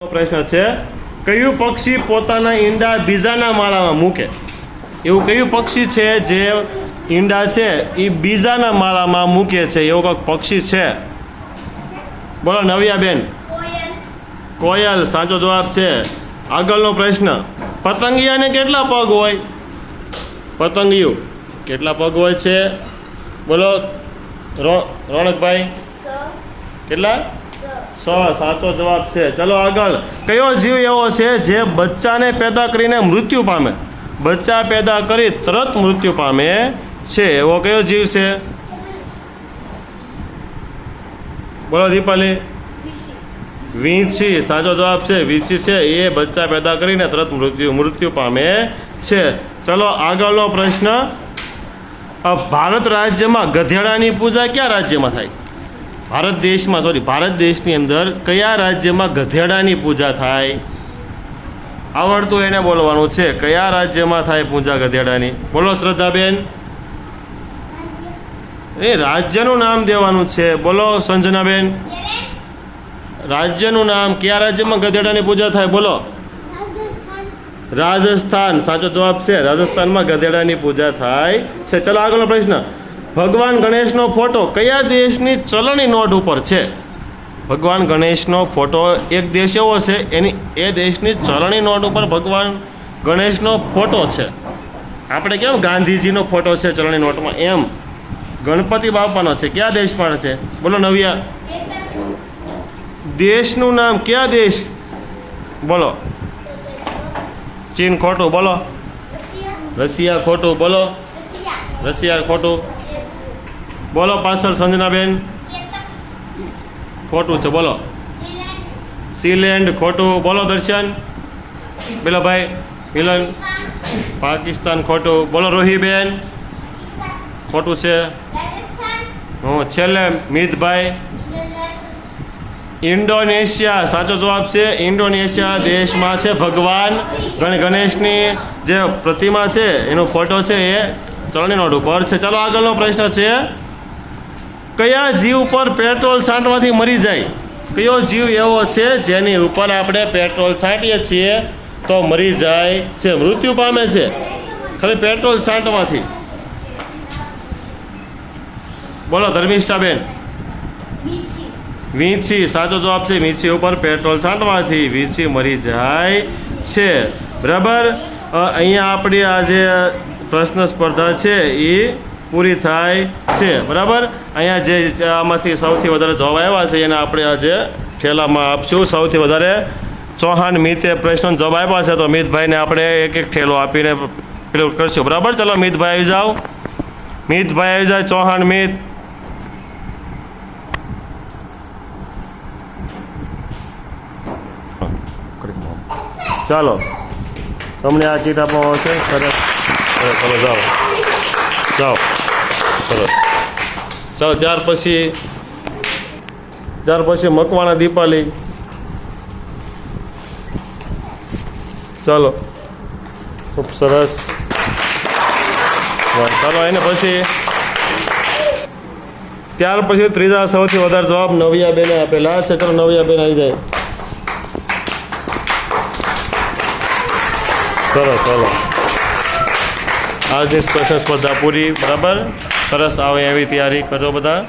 પ્રશ્ન છે, કયું પક્ષી પોતાના ઈંડા બીજાના માળામાં મૂકે? એવું કયું પક્ષી છે જે ઈંડા છે એ બીજાના માળામાં મૂકે છે? એવું કંઈક પક્ષી છે, બોલો નવ્યાબેન. કોયલ સાચો જવાબ છે. આગળનો પ્રશ્ન, પતંગિયાને કેટલા પગ હોય? પતંગિયું કેટલા પગ હોય છે? બોલો રોણકભાઈ. કેટલા? 6 સાચો જવાબ છે. ચલો આગળ, કયો જીવ એવો છે જે બચ્ચાને પેદા કરીને મૃત્યુ પામે? બચ્ચા પેદા કરી તરત મૃત્યુ પામે છે, એવો કયો જીવ છે? બોલો દીપાલી. વીંછી સાચો જવાબ છે. વીંછી છે એ બચ્ચા પેદા કરીને તરત મૃત્યુ પામે છે. ચલો આગળનો પ્રશ્ન, ભારત રાજ્યમાં ગધેડાની પૂજા કયા રાજ્યમાં થાય? ભારત દેશની અંદર કયા રાજ્યમાં ગધેડાની પૂજા થાય? આવડતું એને બોલવાનું છે. કયા રાજ્યમાં થાય પૂજા ગધેડાની? બોલો શ્રદ્ધાબેન. એ રાજ્યનું નામ દેવાનું છે. બોલો સંજનાબેન. રાજ્યનું નામ, કયા રાજ્યમાં ગધેડાની પૂજા થાય? બોલો. રાજસ્થાન સાચો જવાબ છે. રાજસ્થાનમાં ગધેડાની પૂજા થાય છે. ચલો આગળનો પ્રશ્ન, ભગવાન ગણેશનો ફોટો કયા દેશની ચલણી નોટ ઉપર છે? ભગવાન ગણેશનો ફોટો એક દેશ એવો છે, એની એ દેશની ચલણી નોટ ઉપર ભગવાન ગણેશનો ફોટો છે. આપણે કેમ ગાંધીજીનો ફોટો છે ચલણી નોટમાં, એમ ગણપતિ બાપાનો છે. કયા દેશમાં છે? બોલો નવ્યા. દેશનું નામ, કયા દેશ? બોલો. ચીન ખોટું. બોલો. રશિયા ખોટું. બોલો. રશિયા ખોટું. બોલો પાછળ સંજનાબેન. ખોટું છે. બોલો. સીલેન્ડ ખોટું. બોલો દર્શન. પેલો ભાઈ મિલન. પાકિસ્તાન ખોટું. બોલો રોહીબેન. ખોટું છે. છેલ્લે મિતભાઈ. ઇન્ડોનેશિયા સાચો જવાબ છે. ઇન્ડોનેશિયા દેશમાં છે ભગવાન ગણેશની જે પ્રતિમા છે એનો ફોટો છે એ ચલણી નોટ ઉપર છે. ચાલો આગળનો પ્રશ્ન છે, કયા જીવ પર પેટ્રોલ છાંટવાથી મરી જાય? કયો જીવ એવો છે જેની ઉપર આપણે પેટ્રોલ છાંટીએ છીએ તો મરી જાય છે, મૃત્યુ પામે છે ખાલી પેટ્રોલ છાંટવાથી? બોલો ધર્મિષ્ઠાબેન. વીંછી સાચો જવાબ છે. વીંછી ઉપર પેટ્રોલ છાંટવાથી વીંછી મરી જાય છે. બરાબર. અહીંયા આપણી આ જે પ્રશ્ન સ્પર્ધા છે એ પૂરી થાય છે. બરાબર. અહીંયા જે આમાંથી સૌથી વધારે જવાબ આવ્યા છે એને આપણે આજે ઠેલામાં આપશું. સૌથી વધારે ચૌહાણ મિતે પ્રશ્નનો જવાબ આપ્યા છે તો મિતભાઈને આપણે એક ઠેલો આપીને પેલું કરશું. બરાબર. ચલો મિતભાઈ આવી જાઓ. મિતભાઈ આવી જાય. ચૌહાણ મિત. ચાલો તમને આ કીટ આપવામાં આવશે. સરસ. ચલો જાઓ જાઓ. સરસ. ચાલો ત્યાર પછી મકવાણા દીપાલી. ચાલો ખૂબ સરસ. ચાલો એને પછી ત્યાર પછી ત્રીજા સૌથી વધારે જવાબ નવ્યાબેને આપેલા છે. ચાલો નવ્યાબેન આવી જાય. સરસ. ચાલો આજની પ્રશ્ન સ્પર્ધા પૂરી. બરાબર. સરસ. આવે એવી તૈયારી કરો બધા.